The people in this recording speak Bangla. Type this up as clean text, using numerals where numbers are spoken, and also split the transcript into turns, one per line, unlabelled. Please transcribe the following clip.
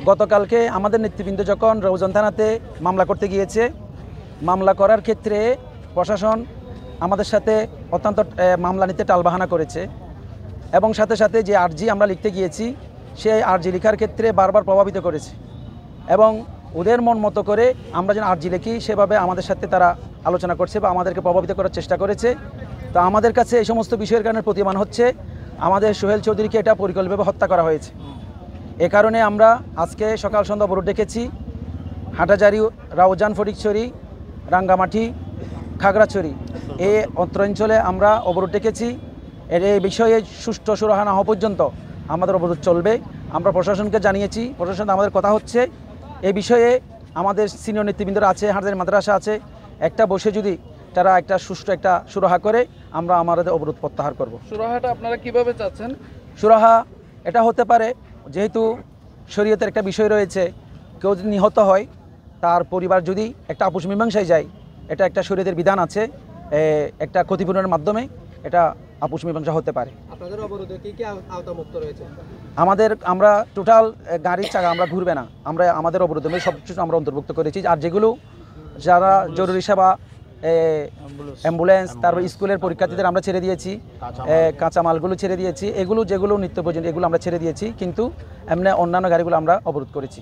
গতকালকে আমাদের নেতৃবৃন্দ যখন রৌজন থানাতে মামলা করতে গিয়েছে, মামলা করার ক্ষেত্রে প্রশাসন আমাদের সাথে অত্যন্ত মামলা নিতে টালবাহানা করেছে এবং সাথে সাথে যে আর্জি আমরা লিখতে গিয়েছি সেই আর্জি লেখার ক্ষেত্রে বারবার প্রভাবিত করেছে এবং ওদের মন মতো করে আমরা যেন আর্জি লিখি সেভাবে আমাদের সাথে তারা আলোচনা করছে বা আমাদেরকে প্রভাবিত করার চেষ্টা করেছে। তো আমাদের কাছে এই সমস্ত বিষয়ের কারণে প্রতীয়মান হচ্ছে আমাদের সোহেল চৌধুরীকে এটা পরিকল্পিতভাবে হত্যা করা হয়েছে। এ কারণে আমরা আজকে সকাল সন্ধ্যা অবরোধ ডেকেছি। হাটাজারি, রাউজান, ফটিকছড়ি, রাঙ্গামাটি, খাগড়াছড়ি এই অঞ্চলে আমরা অবরোধ ডেকেছি। এই বিষয়ে সুষ্ঠু সুরাহা না হওয়া পর্যন্ত আমাদের অবরোধ চলবে। আমরা প্রশাসনকে জানিয়েছি, প্রশাসন আমাদের কথা হচ্ছে এই বিষয়ে আমাদের সিনিয়র নেতৃবৃন্দরা আছে, হাটাজারি মাদ্রাসা আছে, একটা বসে যদি তারা একটা সুষ্ঠু একটা সুরাহা করে আমরা আমাদের অবরোধ প্রত্যাহার করব।
সুরাহাটা আপনারা কিভাবে চাচ্ছেন?
সুরাহা এটা হতে পারে, যেহেতু শরীয়তের একটা বিষয় রয়েছে, কেউ যদি নিহত হয় তার পরিবার যদি একটা আপোষ মীমাংসায় যায়, এটা একটা শরীয়তের বিধান আছে, একটা ক্ষতিপূরণের মাধ্যমে এটা আপোষ মীমাংসা হতে পারে।
আপনাদের অবরোধে কি কি আওতামুক্ত রয়েছে?
আমরা টোটাল গাড়ির চাকা আমরা ঘুরবে না, আমরা আমাদের অবরোধে সব কিছু আমরা অন্তর্ভুক্ত করেছি। আর যেগুলো যারা জরুরি সেবা, অ্যাম্বুলেন্স, তারপর স্কুলের পরীক্ষার্থীদের আমরা ছেড়ে দিয়েছি, কাঁচামালগুলো ছেড়ে দিয়েছি, এগুলো যেগুলো নিত্য প্রয়োজনীয় এগুলো আমরা ছেড়ে দিয়েছি, কিন্তু এমনি অন্যান্য গাড়িগুলো আমরা অবরোধ করেছি।